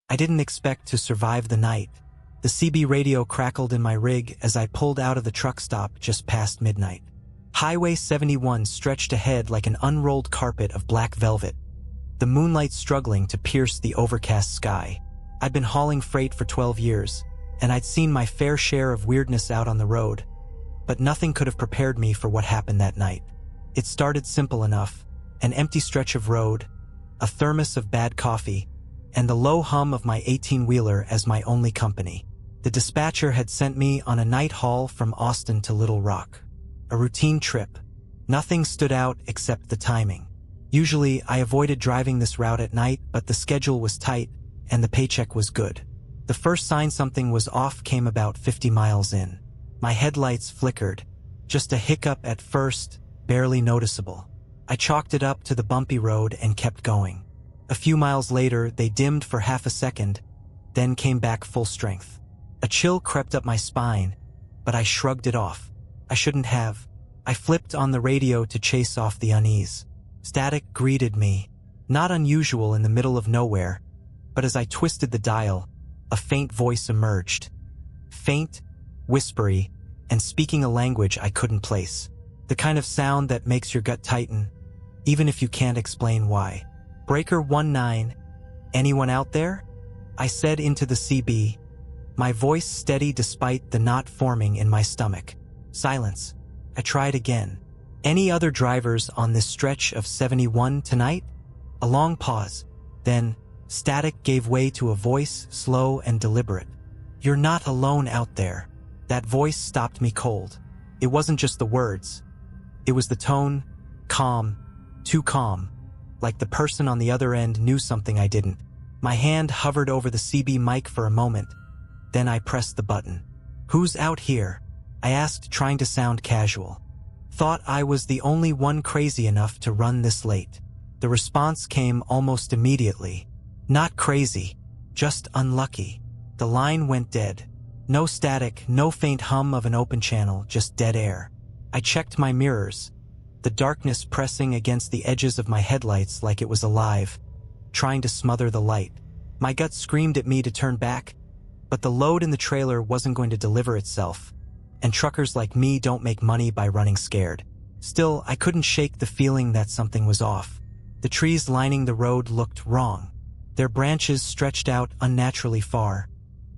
I didn't expect to survive the night. The CB radio crackled in my rig as I pulled out of the truck stop just past midnight. Highway 71 stretched ahead like an unrolled carpet of black velvet, the moonlight struggling to pierce the overcast sky. I'd been hauling freight for 12 years, and I'd seen my fair share of weirdness out on the road, but nothing could have prepared me for what happened that night. It started simple enough: an empty stretch of road, a thermos of bad coffee, and the low hum of my 18-wheeler as my only company. The dispatcher had sent me on a night haul from Austin to Little Rock. A routine trip. Nothing stood out except the timing. Usually, I avoided driving this route at night, but the schedule was tight, and the paycheck was good. The first sign something was off came about 50 miles in. My headlights flickered. Just a hiccup at first, barely noticeable. I chalked it up to the bumpy road and kept going. A few miles later, they dimmed for half a second, then came back full strength. A chill crept up my spine, but I shrugged it off. I shouldn't have. I flipped on the radio to chase off the unease. Static greeted me, not unusual in the middle of nowhere, but as I twisted the dial, a faint voice emerged. Faint, whispery, and speaking a language I couldn't place. The kind of sound that makes your gut tighten, even if you can't explain why. Breaker 19, anyone out there? I said into the CB, my voice steady despite the knot forming in my stomach. Silence. I tried again. Any other drivers on this stretch of 71 tonight? A long pause. Then, static gave way to a voice, slow and deliberate. You're not alone out there. That voice stopped me cold. It wasn't just the words. It was the tone, calm, too calm, like the person on the other end knew something I didn't. My hand hovered over the CB mic for a moment. Then I pressed the button. Who's out here? I asked, trying to sound casual. Thought I was the only one crazy enough to run this late. The response came almost immediately. Not crazy, just unlucky. The line went dead. No static, no faint hum of an open channel, just dead air. I checked my mirrors, the darkness pressing against the edges of my headlights like it was alive, trying to smother the light. My gut screamed at me to turn back, but the load in the trailer wasn't going to deliver itself, and truckers like me don't make money by running scared. Still, I couldn't shake the feeling that something was off. The trees lining the road looked wrong. Their branches stretched out unnaturally far,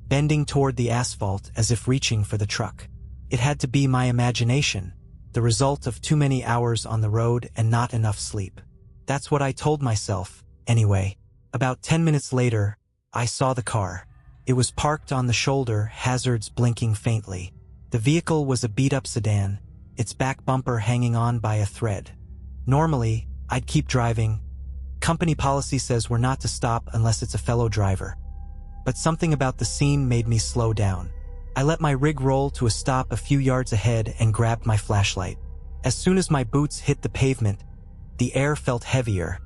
bending toward the asphalt as if reaching for the truck. It had to be my imagination, the result of too many hours on the road and not enough sleep. That's what I told myself, anyway. About 10 minutes later, I saw the car. It was parked on the shoulder, hazards blinking faintly. The vehicle was a beat-up sedan, its back bumper hanging on by a thread. Normally, I'd keep driving. Company policy says we're not to stop unless it's a fellow driver. But something about the scene made me slow down. I let my rig roll to a stop a few yards ahead and grabbed my flashlight. As soon as my boots hit the pavement, the air felt heavier,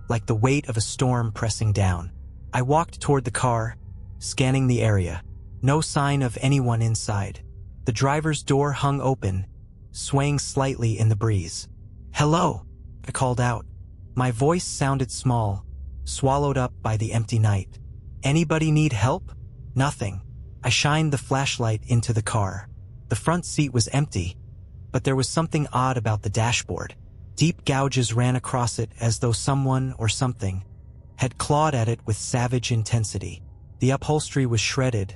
like the weight of a storm pressing down. I walked toward the car, scanning the area. No sign of anyone inside. The driver's door hung open, swaying slightly in the breeze. "Hello," I called out. My voice sounded small, swallowed up by the empty night. "Anybody need help?" Nothing. I shined the flashlight into the car. The front seat was empty, but there was something odd about the dashboard. Deep gouges ran across it as though someone or something had clawed at it with savage intensity. The upholstery was shredded,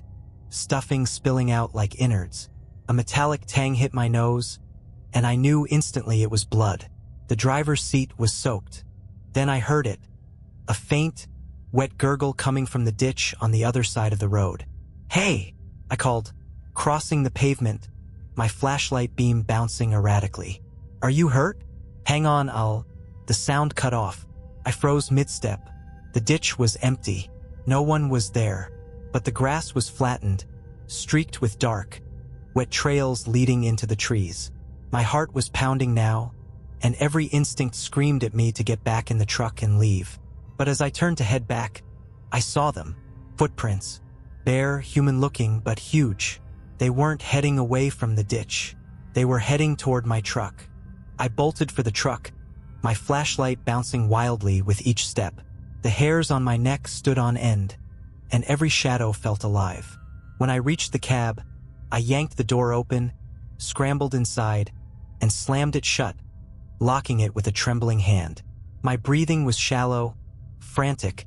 stuffing spilling out like innards. A metallic tang hit my nose, and I knew instantly it was blood. The driver's seat was soaked. Then I heard it, a faint, wet gurgle coming from the ditch on the other side of the road. "Hey!" I called, crossing the pavement, my flashlight beam bouncing erratically. "Are you hurt? Hang on, The sound cut off. I froze mid-step. The ditch was empty. No one was there, but the grass was flattened, streaked with dark, wet trails leading into the trees. My heart was pounding now, and every instinct screamed at me to get back in the truck and leave. But as I turned to head back, I saw them. Footprints. Bare, human-looking, but huge. They weren't heading away from the ditch. They were heading toward my truck. I bolted for the truck, my flashlight bouncing wildly with each step. The hairs on my neck stood on end. and every shadow felt alive. When I reached the cab, I yanked the door open, scrambled inside, and slammed it shut, locking it with a trembling hand. My breathing was shallow, frantic,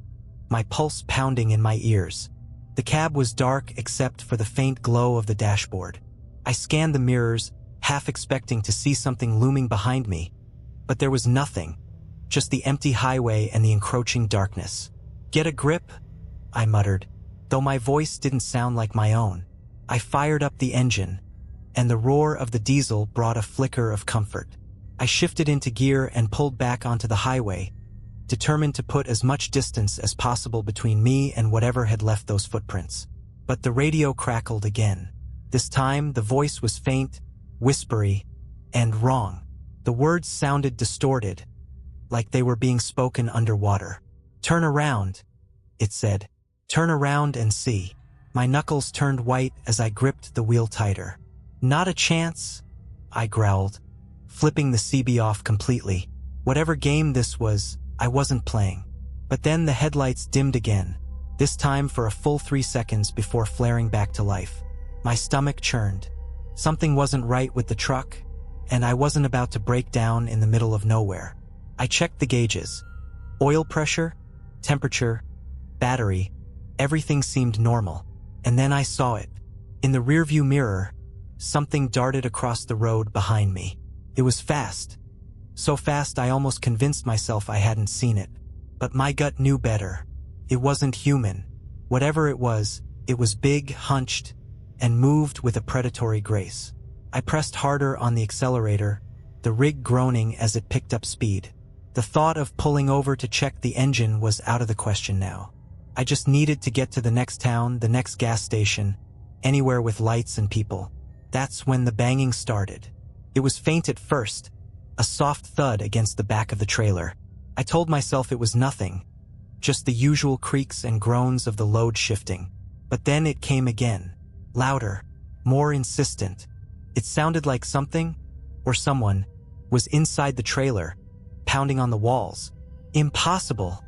my pulse pounding in my ears. The cab was dark except for the faint glow of the dashboard. I scanned the mirrors, half expecting to see something looming behind me, but there was nothing, just the empty highway and the encroaching darkness. "Get a grip," I muttered, though my voice didn't sound like my own. I fired up the engine, and the roar of the diesel brought a flicker of comfort. I shifted into gear and pulled back onto the highway, determined to put as much distance as possible between me and whatever had left those footprints. But the radio crackled again. This time, the voice was faint, whispery, and wrong. The words sounded distorted, like they were being spoken underwater. "Turn around," it said. "Turn around and see." My knuckles turned white as I gripped the wheel tighter. "Not a chance," I growled, flipping the CB off completely. Whatever game this was, I wasn't playing. But then the headlights dimmed again, this time for a full 3 seconds before flaring back to life. My stomach churned. Something wasn't right with the truck, and I wasn't about to break down in the middle of nowhere. I checked the gauges. Oil pressure, temperature, battery, everything seemed normal. And then I saw it. In the rearview mirror, something darted across the road behind me. It was fast. So fast I almost convinced myself I hadn't seen it. But my gut knew better. It wasn't human. Whatever it was big, hunched, and moved with a predatory grace. I pressed harder on the accelerator, the rig groaning as it picked up speed. The thought of pulling over to check the engine was out of the question now. I just needed to get to the next town, the next gas station, anywhere with lights and people. That's when the banging started. It was faint at first, a soft thud against the back of the trailer. I told myself it was nothing, just the usual creaks and groans of the load shifting. But then it came again, louder, more insistent. It sounded like something, or someone, was inside the trailer, pounding on the walls. "Impossible,"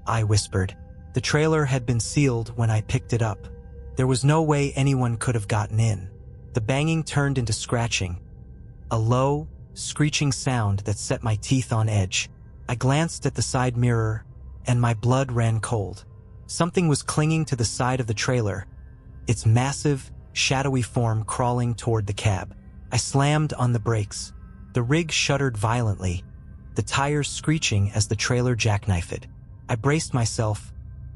I whispered. The trailer had been sealed when I picked it up. There was no way anyone could have gotten in. The banging turned into scratching, a low, screeching sound that set my teeth on edge. I glanced at the side mirror, and my blood ran cold. Something was clinging to the side of the trailer, its massive, shadowy form crawling toward the cab. I slammed on the brakes. The rig shuddered violently, the tires screeching as the trailer jackknifed. I braced myself,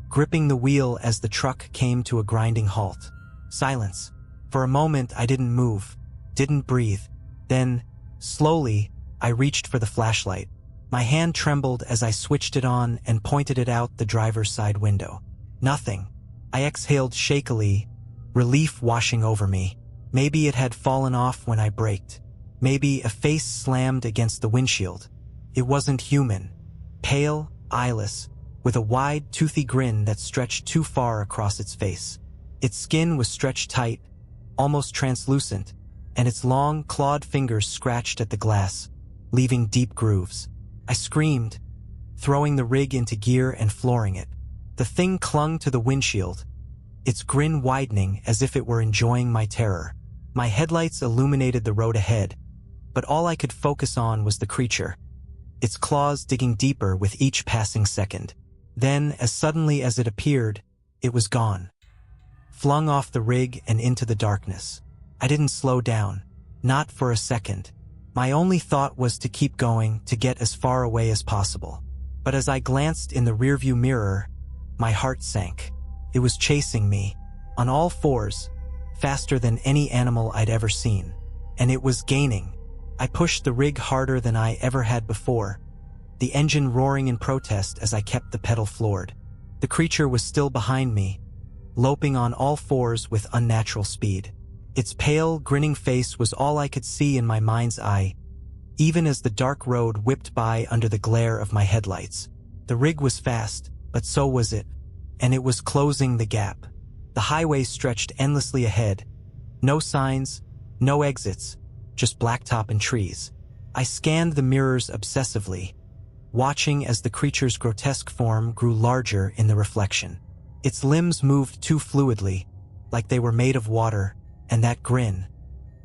gripping the wheel as the truck came to a grinding halt. Silence. For a moment I didn't move, didn't breathe. Then, slowly, I reached for the flashlight. My hand trembled as I switched it on and pointed it out the driver's side window. Nothing. I exhaled shakily, relief washing over me. Maybe it had fallen off when I braked. Maybe a face slammed against the windshield. It wasn't human. Pale, eyeless, with a wide, toothy grin that stretched too far across its face. Its skin was stretched tight, almost translucent, and its long, clawed fingers scratched at the glass, leaving deep grooves. I screamed, throwing the rig into gear and flooring it. The thing clung to the windshield, its grin widening as if it were enjoying my terror. My headlights illuminated the road ahead, but all I could focus on was the creature, its claws digging deeper with each passing second. Then, as suddenly as it appeared, it was gone, flung off the rig and into the darkness. I didn't slow down, not for a second. My only thought was to keep going, to get as far away as possible. But as I glanced in the rearview mirror, my heart sank. It was chasing me, on all fours, faster than any animal I'd ever seen. And it was gaining. I pushed the rig harder than I ever had before, the engine roaring in protest as I kept the pedal floored. The creature was still behind me, loping on all fours with unnatural speed. Its pale, grinning face was all I could see in my mind's eye, even as the dark road whipped by under the glare of my headlights. The rig was fast, but so was it, and it was closing the gap. The highway stretched endlessly ahead. No signs, no exits, just blacktop and trees. I scanned the mirrors obsessively, watching as the creature's grotesque form grew larger in the reflection. Its limbs moved too fluidly, like they were made of water, and that grin.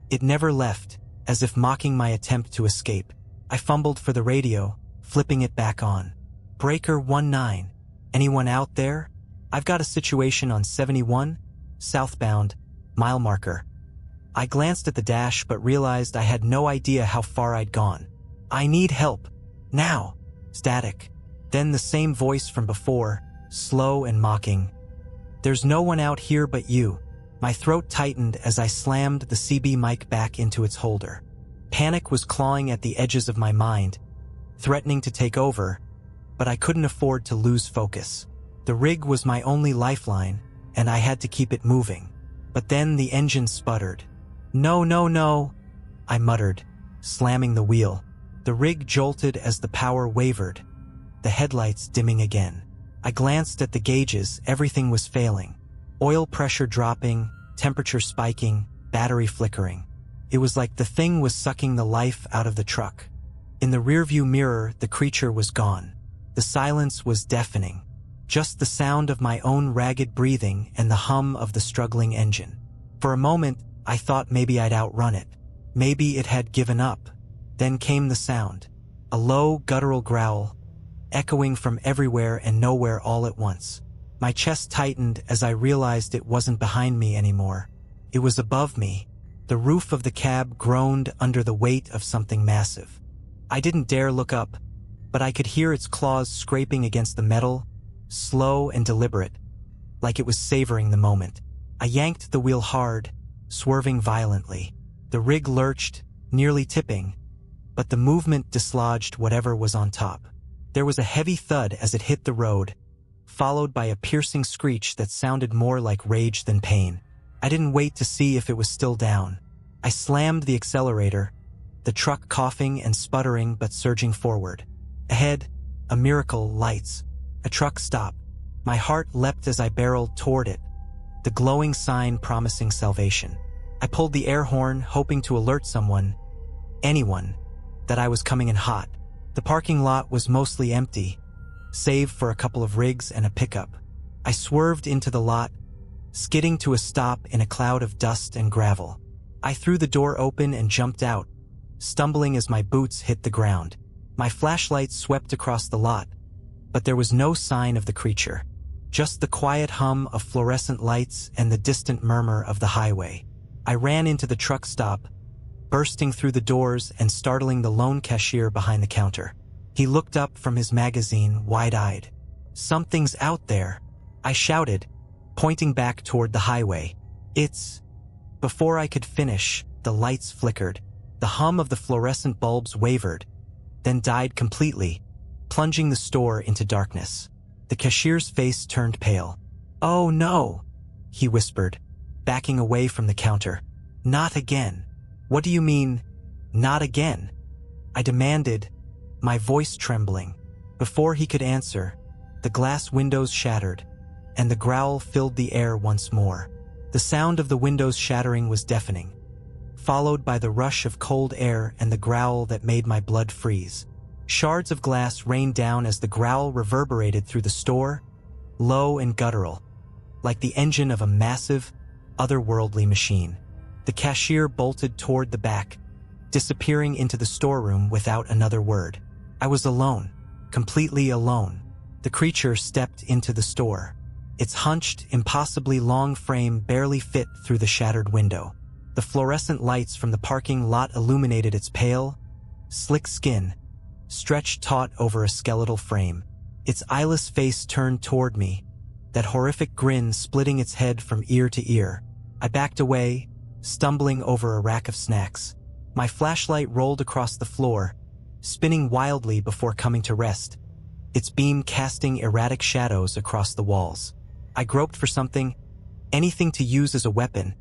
It never left, as if mocking my attempt to escape. I fumbled for the radio, flipping it back on. Breaker 19. Anyone out there? I've got a situation on 71, southbound, mile marker. I glanced at the dash but realized I had no idea how far I'd gone. I need help. Now. Static. Then the same voice from before, slow and mocking. There's no one out here but you. My throat tightened as I slammed the CB mic back into its holder. Panic was clawing at the edges of my mind, threatening to take over, but I couldn't afford to lose focus. The rig was my only lifeline, and I had to keep it moving. But then the engine sputtered. No, no, no, I muttered, slamming the wheel. The rig jolted as the power wavered, the headlights dimming again. I glanced at the gauges, everything was failing. Oil pressure dropping, temperature spiking, battery flickering. It was like the thing was sucking the life out of the truck. In the rearview mirror, the creature was gone. The silence was deafening. Just the sound of my own ragged breathing and the hum of the struggling engine. For a moment, I thought maybe I'd outrun it. Maybe it had given up. Then came the sound. A low, guttural growl, echoing from everywhere and nowhere all at once. My chest tightened as I realized it wasn't behind me anymore. It was above me. The roof of the cab groaned under the weight of something massive. I didn't dare look up, but I could hear its claws scraping against the metal, slow and deliberate, like it was savoring the moment. I yanked the wheel hard, swerving violently. The rig lurched, nearly tipping, but the movement dislodged whatever was on top. There was a heavy thud as it hit the road, followed by a piercing screech that sounded more like rage than pain. I didn't wait to see if it was still down. I slammed the accelerator, the truck coughing and sputtering but surging forward. Ahead, a miracle, lights. A truck stopped. My heart leapt as I barreled toward it, the glowing sign promising salvation. I pulled the air horn, hoping to alert someone, anyone, that I was coming in hot. The parking lot was mostly empty, save for a couple of rigs and a pickup. I swerved into the lot, skidding to a stop in a cloud of dust and gravel. I threw the door open and jumped out, stumbling as my boots hit the ground. My flashlight swept across the lot, but there was no sign of the creature. Just the quiet hum of fluorescent lights and the distant murmur of the highway. I ran into the truck stop, bursting through the doors and startling the lone cashier behind the counter. He looked up from his magazine, wide-eyed. "Something's out there," I shouted, pointing back toward the highway. "It's..." Before I could finish, the lights flickered. The hum of the fluorescent bulbs wavered, then died completely, plunging the store into darkness. The cashier's face turned pale. "Oh no," he whispered, backing away from the counter. "Not again." "What do you mean, not again?" I demanded, my voice trembling. Before he could answer, the glass windows shattered, and the growl filled the air once more. The sound of the windows shattering was deafening, followed by the rush of cold air and the growl that made my blood freeze. Shards of glass rained down as the growl reverberated through the store, low and guttural, like the engine of a massive, otherworldly machine. The cashier bolted toward the back, disappearing into the storeroom without another word. I was alone, completely alone. The creature stepped into the store. Its hunched, impossibly long frame barely fit through the shattered window. The fluorescent lights from the parking lot illuminated its pale, slick skin, stretched taut over a skeletal frame. Its eyeless face turned toward me, that horrific grin splitting its head from ear to ear. I backed away, stumbling over a rack of snacks. My flashlight rolled across the floor, spinning wildly before coming to rest, its beam casting erratic shadows across the walls. I groped for something, anything to use as a weapon,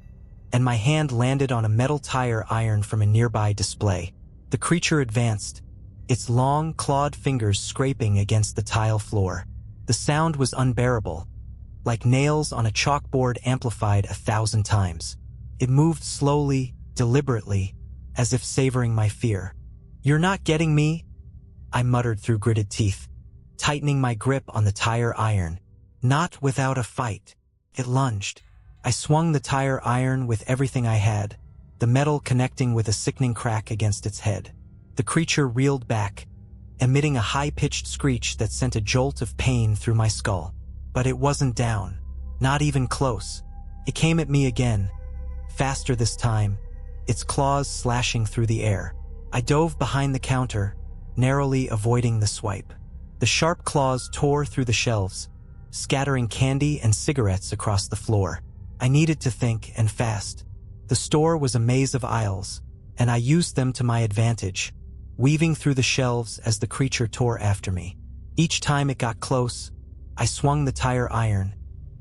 and my hand landed on a metal tire iron from a nearby display. The creature advanced, its long, clawed fingers scraping against the tile floor. The sound was unbearable, like nails on a chalkboard amplified 1,000 times. It moved slowly, deliberately, as if savoring my fear. "You're not getting me?" I muttered through gritted teeth, tightening my grip on the tire iron. Not without a fight. It lunged. I swung the tire iron with everything I had, the metal connecting with a sickening crack against its head. The creature reeled back, emitting a high-pitched screech that sent a jolt of pain through my skull. But it wasn't down. Not even close. It came at me again, faster this time, its claws slashing through the air. I dove behind the counter, narrowly avoiding the swipe. The sharp claws tore through the shelves, scattering candy and cigarettes across the floor. I needed to think, and fast. The store was a maze of aisles, and I used them to my advantage, weaving through the shelves as the creature tore after me. Each time it got close, I swung the tire iron,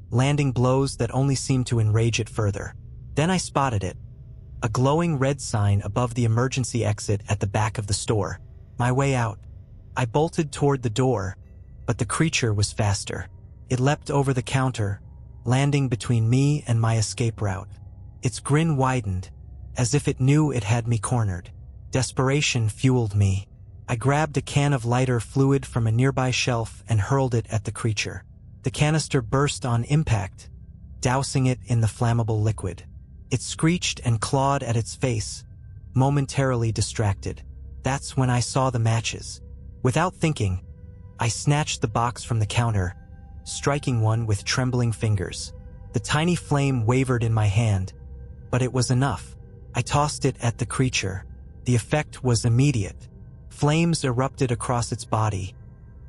landing blows that only seemed to enrage it further. Then I spotted it, a glowing red sign above the emergency exit at the back of the store. My way out. I bolted toward the door, but the creature was faster. It leapt over the counter, landing between me and my escape route. Its grin widened, as if it knew it had me cornered. Desperation fueled me. I grabbed a can of lighter fluid from a nearby shelf and hurled it at the creature. The canister burst on impact, dousing it in the flammable liquid. It screeched and clawed at its face, momentarily distracted. That's when I saw the matches. Without thinking, I snatched the box from the counter, striking one with trembling fingers. The tiny flame wavered in my hand, but it was enough. I tossed it at the creature. The effect was immediate. Flames erupted across its body,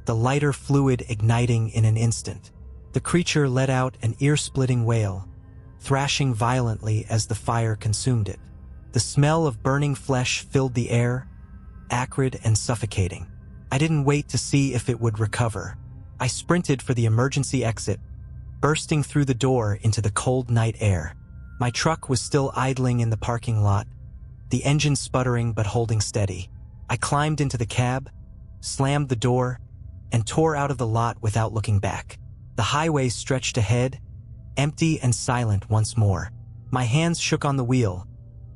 the lighter fluid igniting in an instant. The creature let out an ear-splitting wail, thrashing violently as the fire consumed it. The smell of burning flesh filled the air, acrid and suffocating. I didn't wait to see if it would recover. I sprinted for the emergency exit, bursting through the door into the cold night air. My truck was still idling in the parking lot, the engine sputtering but holding steady. I climbed into the cab, slammed the door, and tore out of the lot without looking back. The highway stretched ahead, empty and silent once more. My hands shook on the wheel,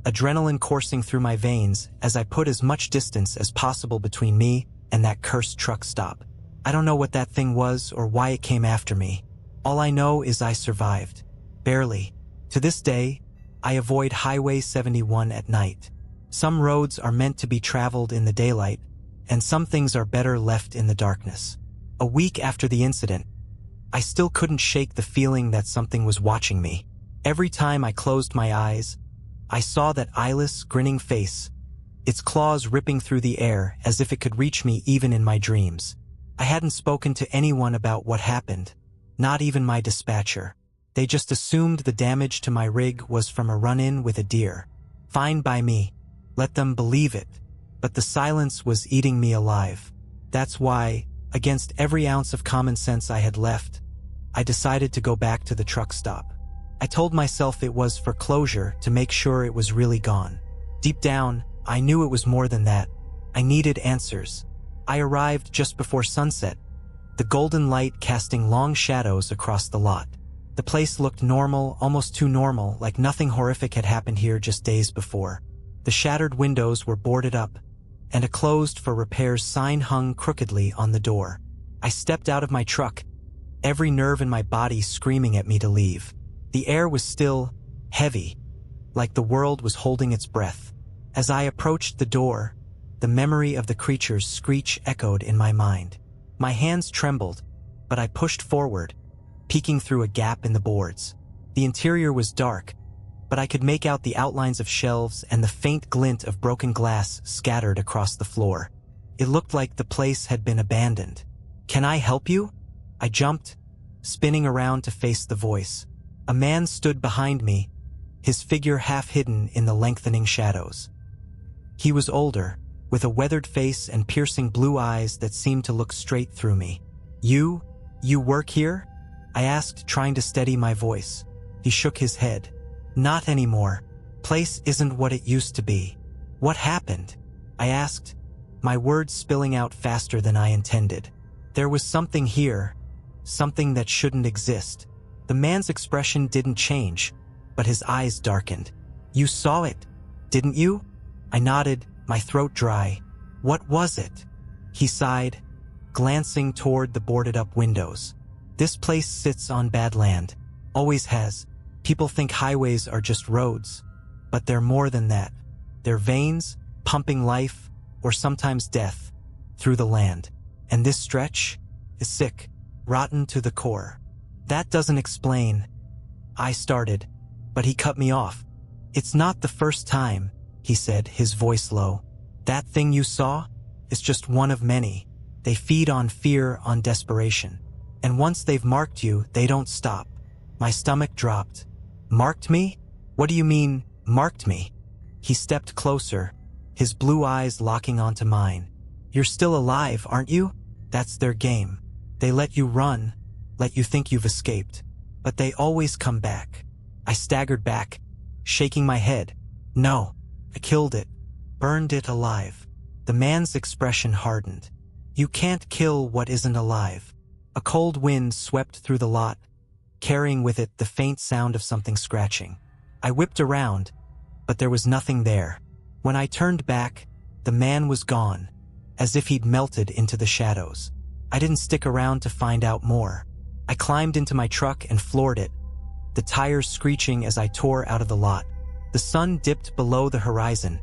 adrenaline coursing through my veins as I put as much distance as possible between me and that cursed truck stop. I don't know what that thing was or why it came after me. All I know is I survived. Barely. To this day, I avoid Highway 71 at night. Some roads are meant to be traveled in the daylight, and some things are better left in the darkness. A week after the incident, I still couldn't shake the feeling that something was watching me. Every time I closed my eyes, I saw that eyeless, grinning face, its claws ripping through the air as if it could reach me even in my dreams. I hadn't spoken to anyone about what happened, not even my dispatcher. They just assumed the damage to my rig was from a run-in with a deer. Fine by me. Let them believe it. But the silence was eating me alive. That's why, against every ounce of common sense I had left, I decided to go back to the truck stop. I told myself it was for closure to make sure it was really gone. Deep down, I knew it was more than that. I needed answers. I arrived just before sunset, the golden light casting long shadows across the lot. The place looked normal, almost too normal, like nothing horrific had happened here just days before. The shattered windows were boarded up, and a closed for repairs sign hung crookedly on the door. I stepped out of my truck, every nerve in my body screaming at me to leave. The air was still, heavy, like the world was holding its breath. As I approached the door, the memory of the creature's screech echoed in my mind. My hands trembled, but I pushed forward, peeking through a gap in the boards. The interior was dark, but I could make out the outlines of shelves and the faint glint of broken glass scattered across the floor. It looked like the place had been abandoned. "Can I help you?" I jumped, spinning around to face the voice. A man stood behind me, his figure half hidden in the lengthening shadows. He was older, with a weathered face and piercing blue eyes that seemed to look straight through me. You work here?" I asked, trying to steady my voice. He shook his head. "Not anymore. Place isn't what it used to be." "What happened?" I asked, my words spilling out faster than I intended. There was something here, something that shouldn't exist. The man's expression didn't change, but his eyes darkened. "You saw it, didn't you?" I nodded, my throat dry. "What was it?" He sighed, glancing toward the boarded-up windows. This place sits on bad land. Always has. People think highways are just roads, but they're more than that. They're veins, pumping life, or sometimes death, through the land. And this stretch is sick, rotten to the core. That doesn't explain. I started, but he cut me off. It's not the first time, he said, his voice low. That thing you saw is just one of many. They feed on fear, on desperation. And once they've marked you, they don't stop. My stomach dropped. Marked me? What do you mean, marked me? He stepped closer, his blue eyes locking onto mine. You're still alive, aren't you? That's their game. They let you run, let you think you've escaped. But they always come back. I staggered back, shaking my head. No, I killed it, burned it alive. The man's expression hardened. You can't kill what isn't alive. A cold wind swept through the lot, carrying with it the faint sound of something scratching. I whipped around, but there was nothing there. When I turned back, the man was gone, as if he'd melted into the shadows. I didn't stick around to find out more. I climbed into my truck and floored it, the tires screeching as I tore out of the lot. The sun dipped below the horizon,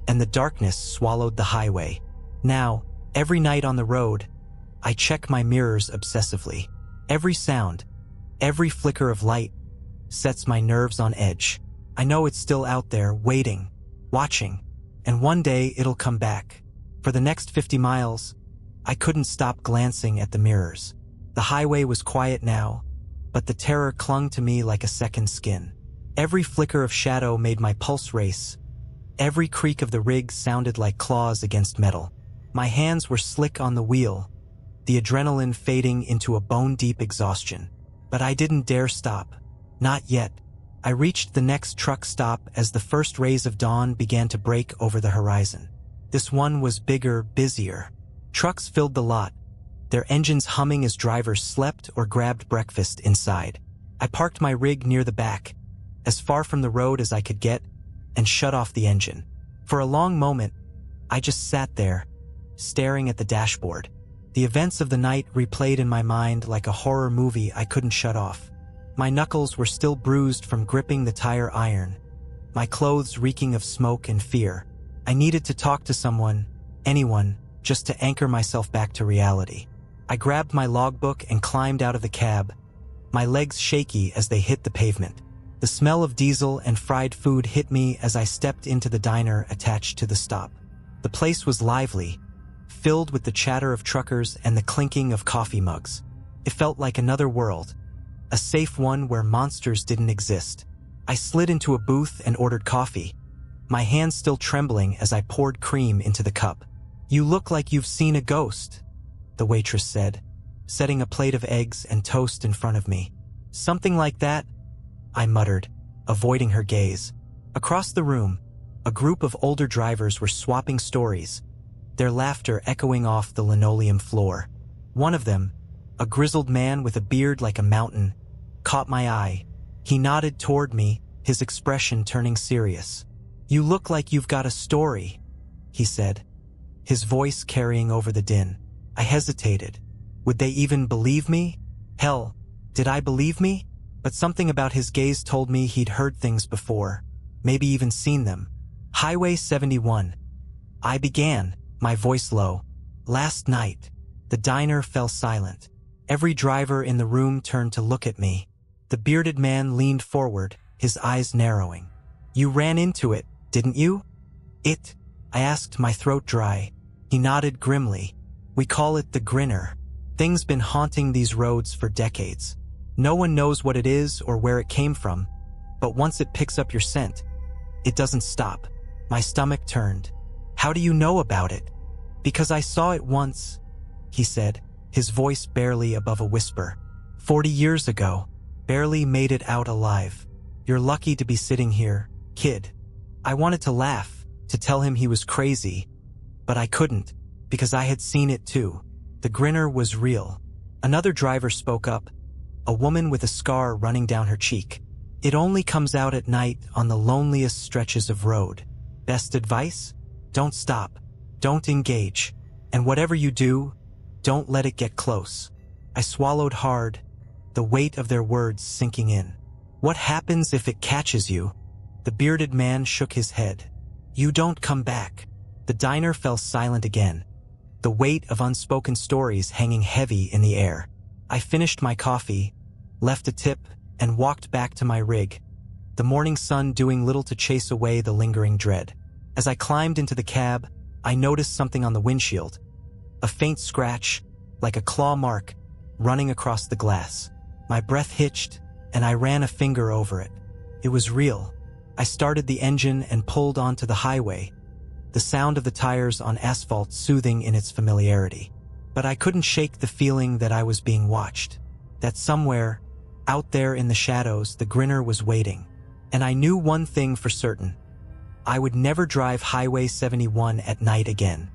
and the darkness swallowed the highway. Now, every night on the road, I check my mirrors obsessively. Every sound, every flicker of light, sets my nerves on edge. I know it's still out there, waiting, watching, and one day it'll come back. For the next 50 miles, I couldn't stop glancing at the mirrors. The highway was quiet now, but the terror clung to me like a second skin. Every flicker of shadow made my pulse race. Every creak of the rig sounded like claws against metal. My hands were slick on the wheel, the adrenaline fading into a bone-deep exhaustion. But I didn't dare stop. Not yet. I reached the next truck stop as the first rays of dawn began to break over the horizon. This one was bigger, busier. Trucks filled the lot, their engines humming as drivers slept or grabbed breakfast inside. I parked my rig near the back, as far from the road as I could get, and shut off the engine. For a long moment, I just sat there, staring at the dashboard. The events of the night replayed in my mind like a horror movie I couldn't shut off. My knuckles were still bruised from gripping the tire iron, my clothes reeking of smoke and fear. I needed to talk to someone, anyone, just to anchor myself back to reality. I grabbed my logbook and climbed out of the cab, my legs shaky as they hit the pavement. The smell of diesel and fried food hit me as I stepped into the diner attached to the stop. The place was lively, filled with the chatter of truckers and the clinking of coffee mugs. It felt like another world, a safe one where monsters didn't exist. I slid into a booth and ordered coffee, my hands still trembling as I poured cream into the cup. "You look like you've seen a ghost," the waitress said, setting a plate of eggs and toast in front of me. "Something like that," I muttered, avoiding her gaze. Across the room, a group of older drivers were swapping stories, their laughter echoing off the linoleum floor. One of them, a grizzled man with a beard like a mountain, caught my eye. He nodded toward me, his expression turning serious. "You look like you've got a story," he said, his voice carrying over the din. I hesitated. Would they even believe me? Hell, did I believe me? But something about his gaze told me he'd heard things before, maybe even seen them. "Highway 71. I began, my voice low. "Last night." The diner fell silent. Every driver in the room turned to look at me. The bearded man leaned forward, his eyes narrowing. "You ran into it, didn't you?" "It?" I asked, my throat dry. He nodded grimly. "We call it the grinner. Thing's been haunting these roads for decades. No one knows what it is or where it came from, but once it picks up your scent, it doesn't stop." My stomach turned. "How do you know about it?" "Because I saw it once," he said, his voice barely above a whisper. 40 years ago. Barely made it out alive. You're lucky to be sitting here, kid." I wanted to laugh, to tell him he was crazy, but I couldn't, because I had seen it too. The grinner was real. Another driver spoke up, a woman with a scar running down her cheek. "It only comes out at night on the loneliest stretches of road. Best advice? Don't stop. Don't engage. And whatever you do, don't let it get close." I swallowed hard, the weight of their words sinking in. "What happens if it catches you?" The bearded man shook his head. "You don't come back." The diner fell silent again, the weight of unspoken stories hanging heavy in the air. I finished my coffee, left a tip, and walked back to my rig, the morning sun doing little to chase away the lingering dread. As I climbed into the cab, I noticed something on the windshield, a faint scratch, like a claw mark, running across the glass. My breath hitched, and I ran a finger over it. It was real. I started the engine and pulled onto the highway, the sound of the tires on asphalt soothing in its familiarity. But I couldn't shake the feeling that I was being watched, that somewhere, out there in the shadows, the grinner was waiting. And I knew one thing for certain: I would never drive Highway 71 at night again.